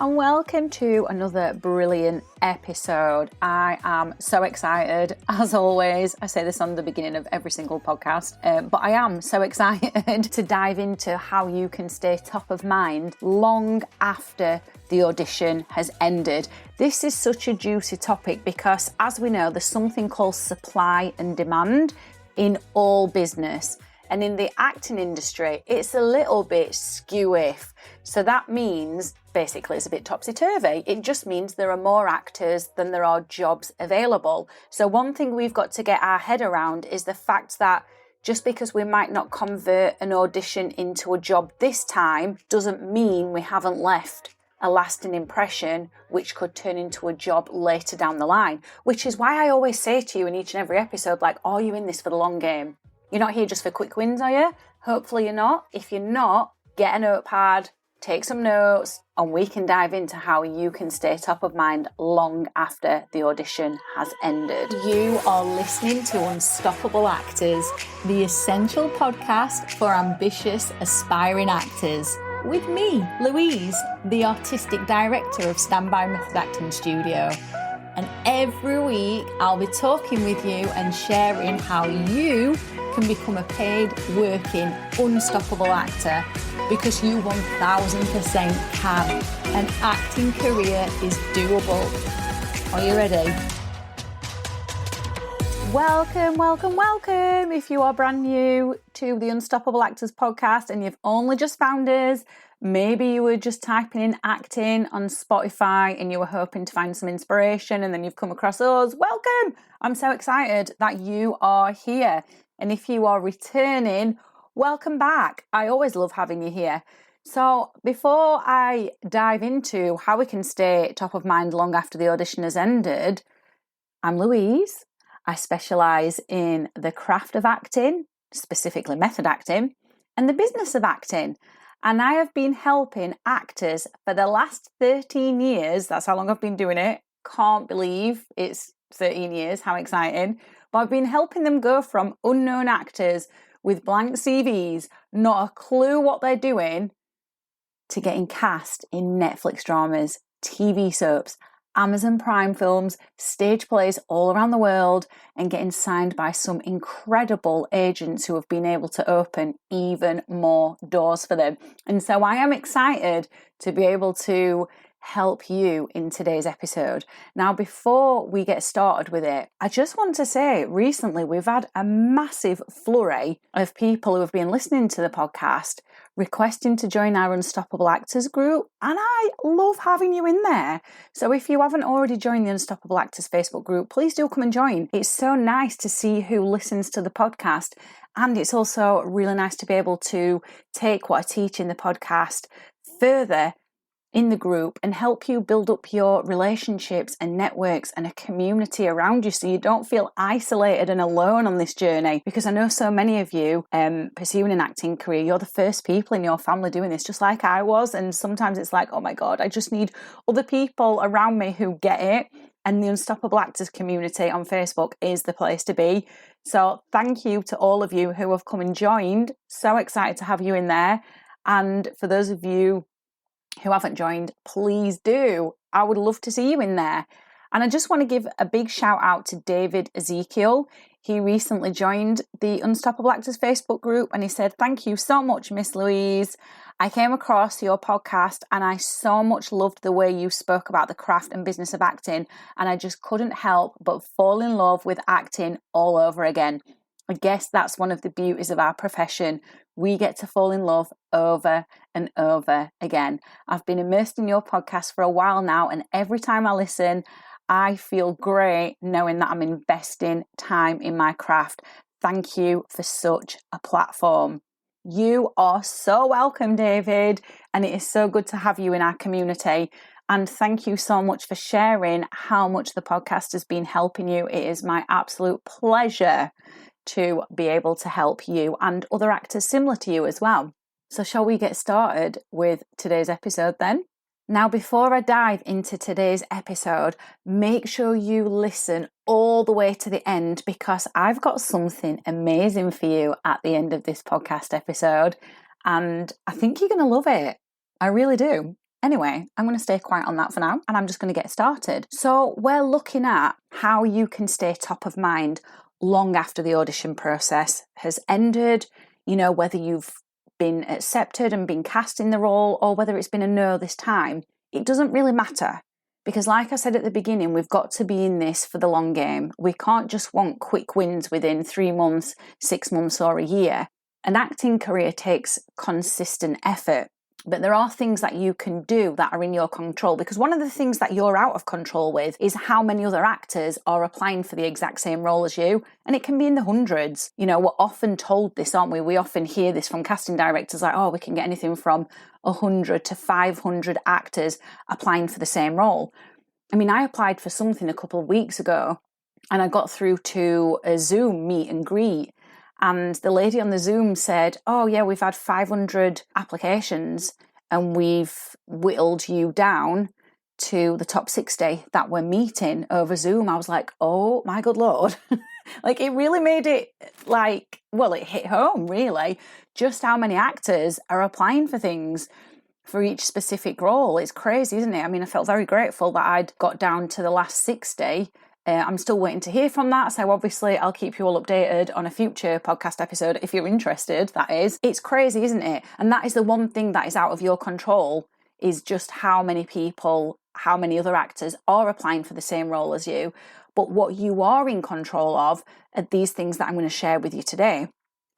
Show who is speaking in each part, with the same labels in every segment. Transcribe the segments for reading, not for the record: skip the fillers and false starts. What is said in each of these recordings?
Speaker 1: and welcome to another brilliant episode. I am so excited, as always. I say this on the beginning of every single podcast, but I am so excited to dive into how you can stay top of mind long after the audition has ended. This is such a juicy topic because, as we know, there's something called supply and demand in all business. And in the acting industry, it's a little bit skew-if. So that means, basically, it's a bit topsy-turvy. It just means there are more actors than there are jobs available. So one thing we've got to get our head around is the fact that just because we might not convert an audition into a job this time doesn't mean we haven't left a lasting impression which could turn into a job later down the line. Which is why I always say to you in each and every episode, like, are you in this for the long game? You're not here just for quick wins, are you? Hopefully you're not. If you're not, get a notepad, take some notes, and we can dive into how you can stay top of mind long after the audition has ended. You are listening to Unstoppable Actors, the essential podcast for ambitious, aspiring actors. With me, Louise, the artistic director of Standby Method Acting Studio. And every week I'll be talking with you and sharing how you can become a paid, working, unstoppable actor, because you 1000% can. An acting career is doable. Are you ready? Welcome, welcome, welcome. If you are brand new to the Unstoppable Actors podcast and you've only just found us, maybe you were just typing in acting on Spotify and you were hoping to find some inspiration and then you've come across us, welcome. I'm so excited that you are here. And if you are returning, welcome back. I always love having you here. So before I dive into how we can stay top of mind long after the audition has ended, I'm Louise. I specialise in the craft of acting, specifically method acting, and the business of acting. And I have been helping actors for the last 13 years. That's how long I've been doing it. Can't believe it's 13 years. How exciting. But I've been helping them go from unknown actors with blank CVs, not a clue what they're doing, to getting cast in Netflix dramas, TV soaps, Amazon Prime films, stage plays all around the world, and getting signed by some incredible agents who have been able to open even more doors for them. And so I am excited to be able to help you in today's episode. Now, before we get started with it, I just want to say recently we've had a massive flurry of people who have been listening to the podcast requesting to join our Unstoppable Actors group, and I love having you in there. So if you haven't already joined the Unstoppable Actors Facebook group, please do come and join. It's so nice to see who listens to the podcast, and it's also really nice to be able to take what I teach in the podcast further in the group and help you build up your relationships and networks and a community around you so you don't feel isolated and alone on this journey. Because I know so many of you pursuing an acting career, you're the first people in your family doing this, just like I was. And sometimes it's like, oh my God, I just need other people around me who get it. And the Unstoppable Actors community on Facebook is the place to be. So thank you to all of you who have come and joined. So excited to have you in there. And for those of you who haven't joined, please do. I would love to see you in there. And I just want to give a big shout out to David Ezekiel. He recently joined the Unstoppable Actors Facebook group and he said, thank you so much, Miss Louise. I came across your podcast and I so much loved the way you spoke about the craft and business of acting. And I just couldn't help but fall in love with acting all over again. I guess that's one of the beauties of our profession. We get to fall in love over and over again. I've been immersed in your podcast for a while now, and every time I listen, I feel great knowing that I'm investing time in my craft. Thank you for such a platform. You are so welcome, David, and it is so good to have you in our community. And thank you so much for sharing how much the podcast has been helping you. It is my absolute pleasure to be able to help you and other actors similar to you as well. So shall we get started with today's episode then? Now, before I dive into today's episode, make sure you listen all the way to the end because I've got something amazing for you at the end of this podcast episode and I think you're going to love it. I really do. Anyway, I'm going to stay quiet on that for now, and I'm just going to get started. So we're looking at how you can stay top of mind long after the audition process has ended, whether you've been accepted and been cast in the role or whether it's been a no this time. It doesn't really matter, because like I said at the beginning, we've got to be in this for the long game. We can't just want quick wins within 3 months, 6 months or a year. An acting career takes consistent effort. But there are things that you can do that are in your control, because one of the things that you're out of control with is how many other actors are applying for the exact same role as you. And it can be in the hundreds. We're often told this, aren't we? We often hear this from casting directors, like, we can get anything from 100 to 500 actors applying for the same role. I mean, I applied for something a couple of weeks ago and I got through to a Zoom meet and greet. And the lady on the Zoom said, we've had 500 applications and we've whittled you down to the top 60 that we're meeting over Zoom. I was like, oh my good Lord. It really made it it hit home really, just how many actors are applying for things for each specific role. It's crazy, isn't it? I mean, I felt very grateful that I'd got down to the last 60. I'm still waiting to hear from that, so obviously I'll keep you all updated on a future podcast episode if you're interested, that is. It's crazy, isn't it? And that is the one thing that is out of your control, is just how many people, how many other actors are applying for the same role as you. But what you are in control of are these things that I'm going to share with you today.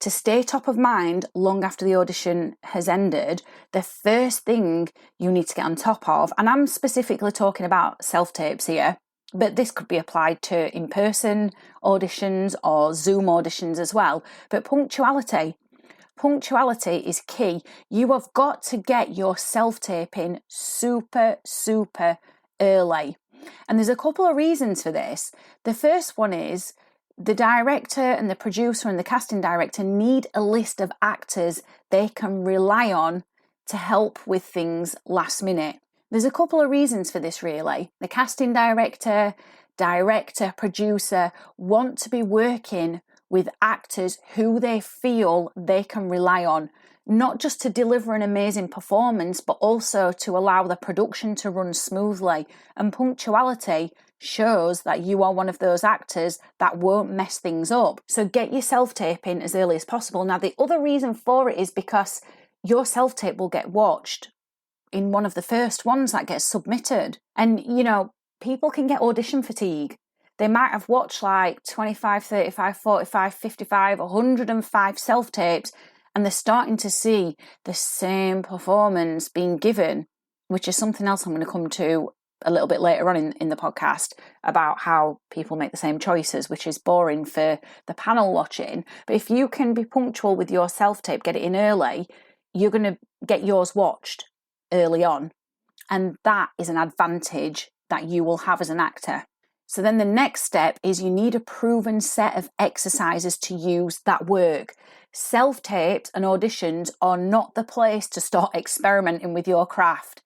Speaker 1: To stay top of mind long after the audition has ended, the first thing you need to get on top of, and I'm specifically talking about self-tapes here, but this could be applied to in-person auditions or Zoom auditions as well. But punctuality is key. You have got to get your self-taping super, super early. And there's a couple of reasons for this. The first one is the director and the producer and the casting director need a list of actors they can rely on to help with things last minute. There's a couple of reasons for this really. The casting director, producer want to be working with actors who they feel they can rely on, not just to deliver an amazing performance, but also to allow the production to run smoothly. And punctuality shows that you are one of those actors that won't mess things up. So get your self-taping as early as possible. Now, the other reason for it is because your self-tape will get watched in one of the first ones that gets submitted. And, people can get audition fatigue. They might have watched 25, 35, 45, 55, 105 self-tapes, and they're starting to see the same performance being given, which is something else I'm going to come to a little bit later on in the podcast, about how people make the same choices, which is boring for the panel watching. But if you can be punctual with your self-tape, get it in early, you're going to get yours watched early on. And that is an advantage that you will have as an actor. So then the next step is you need a proven set of exercises to use that work. Self-tapes and auditions are not the place to start experimenting with your craft.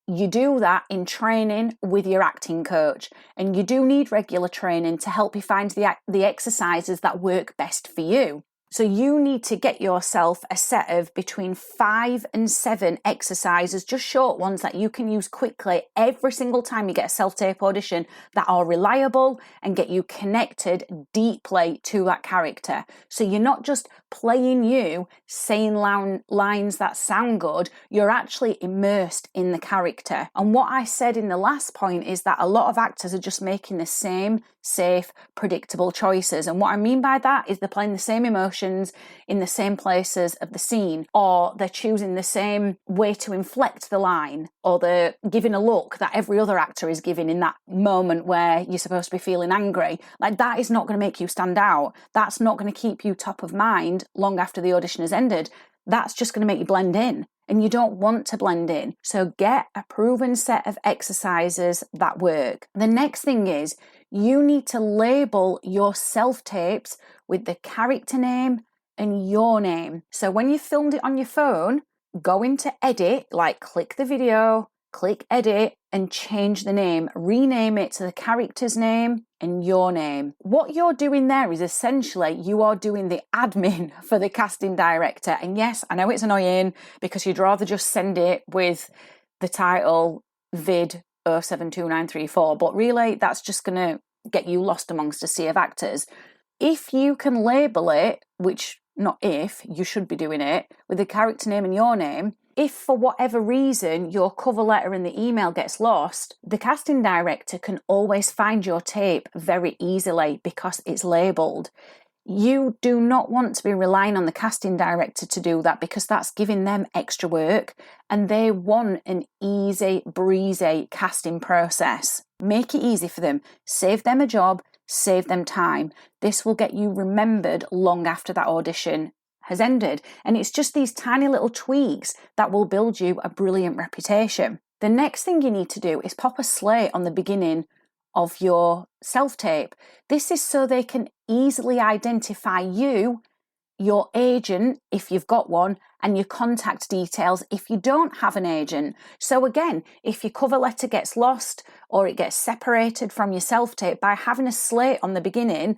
Speaker 1: You do that in training with your acting coach, and you do need regular training to help you find the exercises that work best for you. So you need to get yourself a set of between 5 and 7 exercises, just short ones that you can use quickly every single time you get a self-tape audition, that are reliable and get you connected deeply to that character. So you're not just playing you, saying lines that sound good, you're actually immersed in the character. And what I said in the last point is that a lot of actors are just making the same safe, predictable choices. And what I mean by that is they're playing the same emotions in the same places of the scene, or they're choosing the same way to inflect the line, or they're giving a look that every other actor is giving in that moment where you're supposed to be feeling angry. That is not going to make you stand out. That's not going to keep you top of mind long after the audition has ended. That's just going to make you blend in. And you don't want to blend in. So get a proven set of exercises that work. The next thing is you need to label your self-tapes with the character name and your name. So when you filmed it on your phone, go into edit, click the video, click edit and change the name. Rename it to the character's name and your name. What you're doing there is essentially you are doing the admin for the casting director. And yes, I know it's annoying because you'd rather just send it with the title vid 072934, but really that's just going to get you lost amongst a sea of actors. If you can label it, which not if, you should be doing it, with the character name and your name, if for whatever reason your cover letter and the email gets lost, the casting director can always find your tape very easily because it's labelled. You do not want to be relying on the casting director to do that because that's giving them extra work and they want an easy, breezy casting process. Make it easy for them. Save them a job, save them time. This will get you remembered long after that audition has ended. And it's just these tiny little tweaks that will build you a brilliant reputation. The next thing you need to do is pop a slate on the beginning of your self-tape. This is so they can easily identify you, your agent, if you've got one, and your contact details if you don't have an agent. So again, if your cover letter gets lost or it gets separated from your self-tape, by having a slate on the beginning,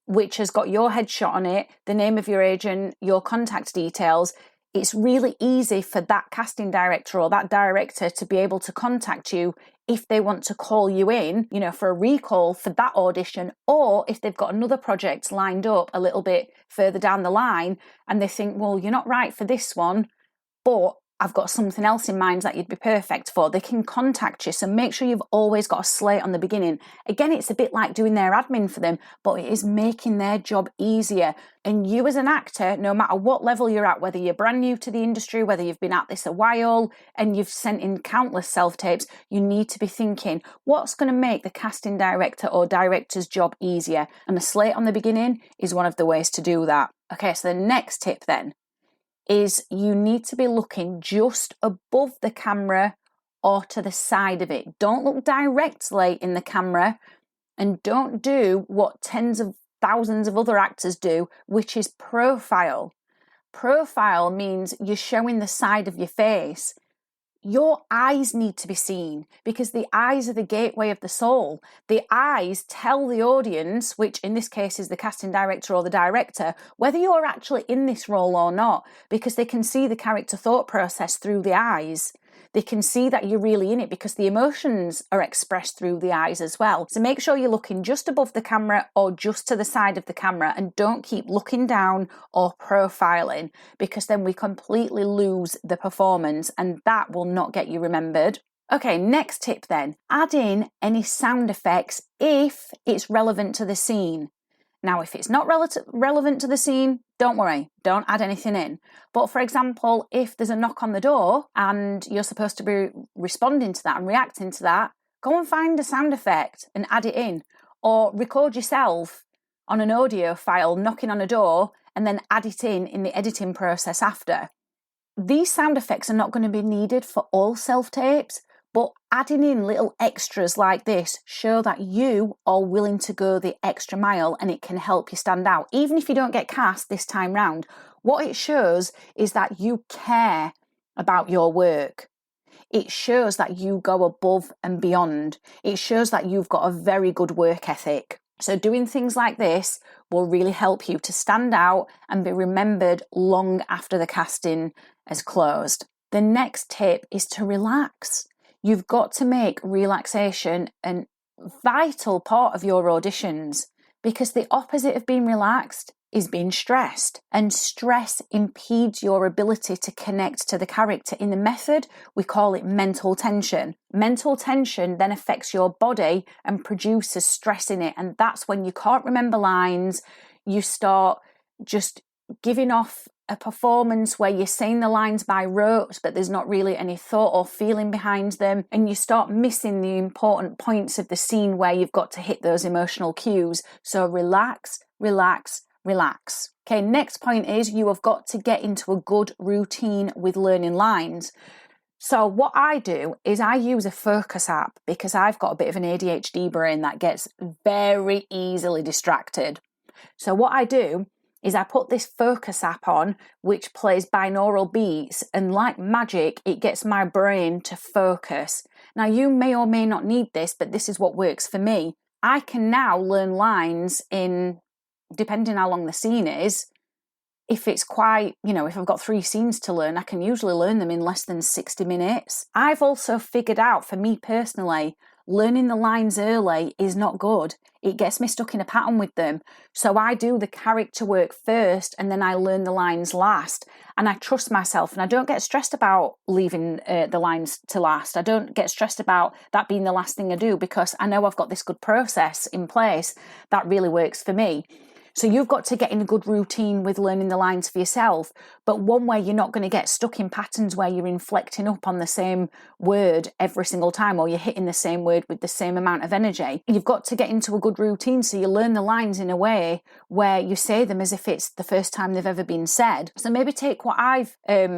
Speaker 1: which has got your headshot on it, the name of your agent, your contact details, it's really easy for that casting director or that director to be able to contact you if they want to call you in, for a recall for that audition, or if they've got another project lined up a little bit further down the line and they think, well, you're not right for this one, but I've got something else in mind that you'd be perfect for. They can contact you. So make sure you've always got a slate on the beginning. Again, it's a bit like doing their admin for them, but it is making their job easier. And you as an actor, no matter what level you're at, whether you're brand new to the industry, whether you've been at this a while and you've sent in countless self-tapes, you need to be thinking, what's going to make the casting director or director's job easier? And a slate on the beginning is one of the ways to do that. Okay, so the next tip then is you need to be looking just above the camera or to the side of it. Don't look directly in the camera and don't do what tens of thousands of other actors do, which is profile. Profile means you're showing the side of your face. Your eyes need to be seen because the eyes are the gateway of the soul. The eyes tell the audience, which in this case is the casting director or the director, whether you're actually in this role or not, because they can see the character thought process through the eyes. They can see that you're really in it because the emotions are expressed through the eyes as well. So make sure you're looking just above the camera or just to the side of the camera and don't keep looking down or profiling because then we completely lose the performance and that will not get you remembered. Okay, next tip then. Add in any sound effects if it's relevant to the scene. Now, if it's not relevant to the scene, don't worry, don't add anything in. But for example, if there's a knock on the door and you're supposed to be responding to that and reacting to that, go and find a sound effect and add it in. Or record yourself on an audio file knocking on a door and then add it in the editing process after. These sound effects are not going to be needed for all self-tapes, but adding in little extras like this show that you are willing to go the extra mile and it can help you stand out. Even if you don't get cast this time round, what it shows is that you care about your work. It shows that you go above and beyond. It shows that you've got a very good work ethic. So doing things like this will really help you to stand out and be remembered long after the casting has closed. The next tip is to relax. You've got to make relaxation a vital part of your auditions because the opposite of being relaxed is being stressed, and stress impedes your ability to connect to the character. In the method, we call it mental tension. Mental tension then affects your body and produces stress in it, and that's when you can't remember lines. You start just giving off a performance where you're saying the lines by rote, but there's not really any thought or feeling behind them, and you start missing the important points of the scene where you've got to hit those emotional cues. So relax, relax, relax. Okay, next point is you have got to get into a good routine with learning lines. So what I do is I use a focus app because I've got a bit of an ADHD brain that gets very easily distracted. So what I do is I put this focus app on which plays binaural beats, and like magic it gets my brain to focus. Now you may or may not need this, but this is what works for me. I can now learn lines in, depending how long the scene is, if it's quite, if I've got 3 scenes to learn, I can usually learn them in less than 60 minutes. I've also figured out, for me personally, learning the lines early is not good. It gets me stuck in a pattern with them. So I do the character work first and then I learn the lines last. And I trust myself and I don't get stressed about leaving the lines to last. I don't get stressed about that being the last thing I do because I know I've got this good process in place that really works for me. So you've got to get in a good routine with learning the lines for yourself. But one way you're not going to get stuck in patterns where you're inflecting up on the same word every single time, or you're hitting the same word with the same amount of energy. You've got to get into a good routine so you learn the lines in a way where you say them as if it's the first time they've ever been said. So maybe take what I've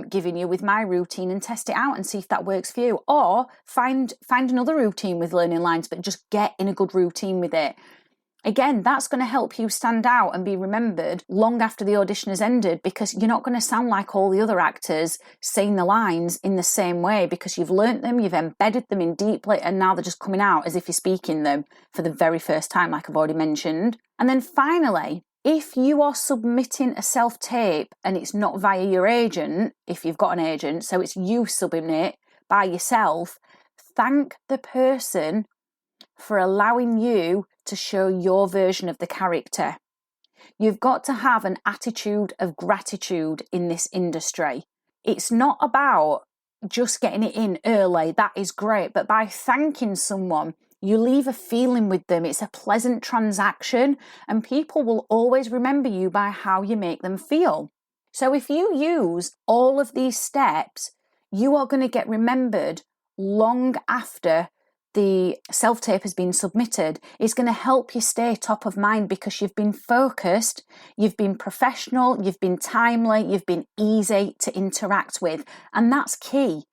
Speaker 1: given you with my routine and test it out and see if that works for you. Or find another routine with learning lines, but just get in a good routine with it. Again, that's going to help you stand out and be remembered long after the audition has ended, because you're not going to sound like all the other actors saying the lines in the same way, because you've learnt them, you've embedded them in deeply, and now they're just coming out as if you're speaking them for the very first time, like I've already mentioned. And then finally, if you are submitting a self-tape and it's not via your agent, if you've got an agent, so it's you subbing it by yourself, thank the person for allowing you to show your version of the character. You've got to have an attitude of gratitude in this industry. It's not about just getting it in early, that is great, but by thanking someone, you leave a feeling with them. It's a pleasant transaction, and people will always remember you by how you make them feel. So if you use all of these steps, you are going to get remembered long after the self-tape has been submitted. It's going to help you stay top of mind because you've been focused, you've been professional, you've been timely, you've been easy to interact with. And that's key.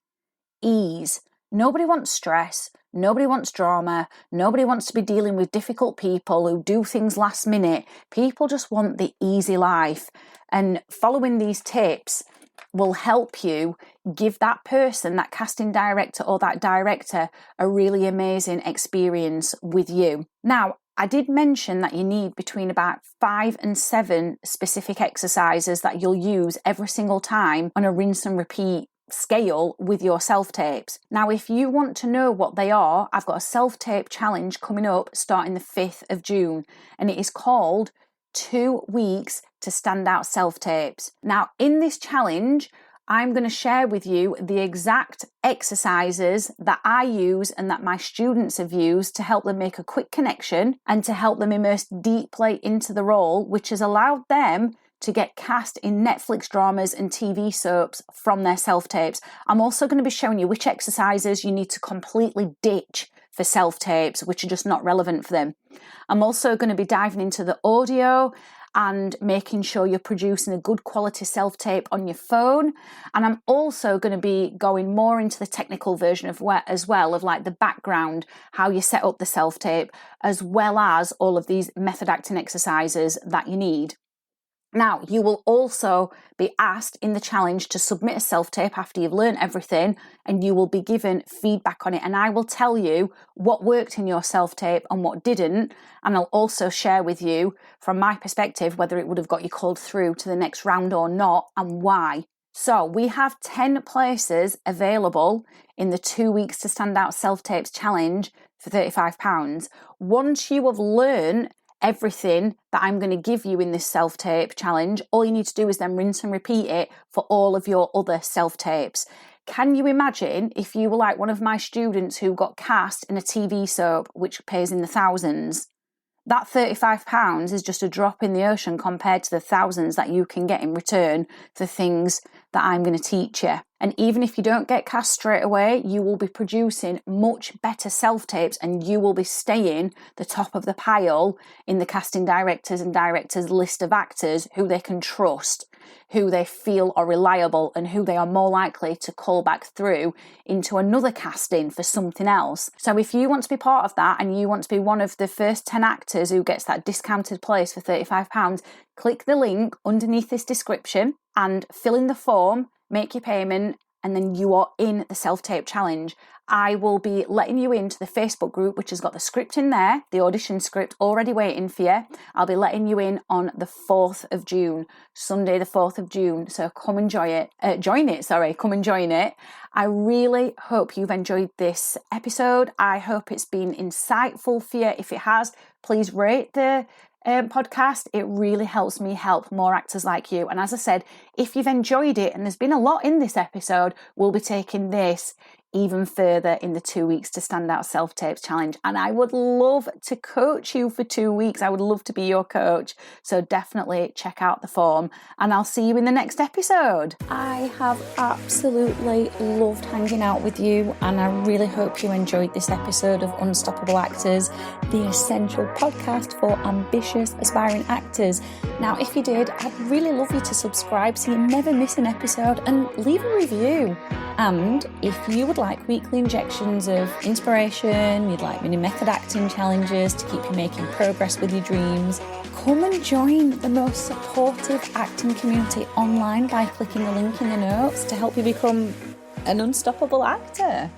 Speaker 1: Ease. Nobody wants stress. Nobody wants drama. Nobody wants to be dealing with difficult people who do things last minute. People just want the easy life. And following these tips will help you give that person, that casting director or that director, a really amazing experience with you. Now, I did mention that you need between about 5 and 7 specific exercises that you'll use every single time on a rinse and repeat scale with your self-tapes. Now, if you want to know what they are, I've got a self-tape challenge coming up starting the 5th of June, and it is called 2 weeks to stand out self-tapes. Now, in this challenge, I'm going to share with you the exact exercises that I use and that my students have used to help them make a quick connection and to help them immerse deeply into the role, which has allowed them to get cast in Netflix dramas and TV soaps from their self-tapes. I'm also going to be showing you which exercises you need to completely ditch for self-tapes, which are just not relevant for them. I'm also going to be diving into the audio and making sure you're producing a good quality self-tape on your phone. And I'm also going to be going more into the technical version of as well, of like the background, how you set up the self-tape, as well as all of these method acting exercises that you need. Now, you will also be asked in the challenge to submit a self-tape after you've learned everything, and you will be given feedback on it. And I will tell you what worked in your self-tape and what didn't. And I'll also share with you, from my perspective, whether it would have got you called through to the next round or not and why. So we have 10 places available in the 2 weeks to stand out self-tapes challenge for £35. Once you have learned everything that I'm going to give you in this self-tape challenge, all you need to do is then rinse and repeat it for all of your other self-tapes. Can you imagine if you were like one of my students who got cast in a TV soap, which pays in the thousands? That £35 is just a drop in the ocean compared to the thousands that you can get in return for things that I'm going to teach you. And even if you don't get cast straight away, you will be producing much better self-tapes and you will be staying the top of the pile in the casting directors and directors list of actors who they can trust, who they feel are reliable, and who they are more likely to call back through into another casting for something else. So if you want to be part of that and you want to be one of the first 10 actors who gets that discounted place for £35, click the link underneath this description and fill in the form, make your payment, and then you are in the self-tape challenge. I will be letting you into the Facebook group, which has got the script in there, the audition script already waiting for you. I'll be letting you in on the 4th of June, Sunday the 4th of June. So come and come and join it. I really hope you've enjoyed this episode. I hope it's been insightful for you. If it has, please rate the podcast. It really helps me help more actors like you. And as I said, if you've enjoyed it, and there's been a lot in this episode, we'll be taking this even further in the 2 weeks to Stand Out Self-Tapes Challenge. And I would love to coach you for 2 weeks. I would love to be your coach. So definitely check out the form, and I'll see you in the next episode. I have absolutely loved hanging out with you, and I really hope you enjoyed this episode of Unstoppable Actors, the essential podcast for ambitious, aspiring actors. Now, if you did, I'd really love you to subscribe so you never miss an episode, and leave a review. And if you would like weekly injections of inspiration, you'd like mini method acting challenges to keep you making progress with your dreams, come and join the most supportive acting community online by clicking the link in the notes to help you become an unstoppable actor.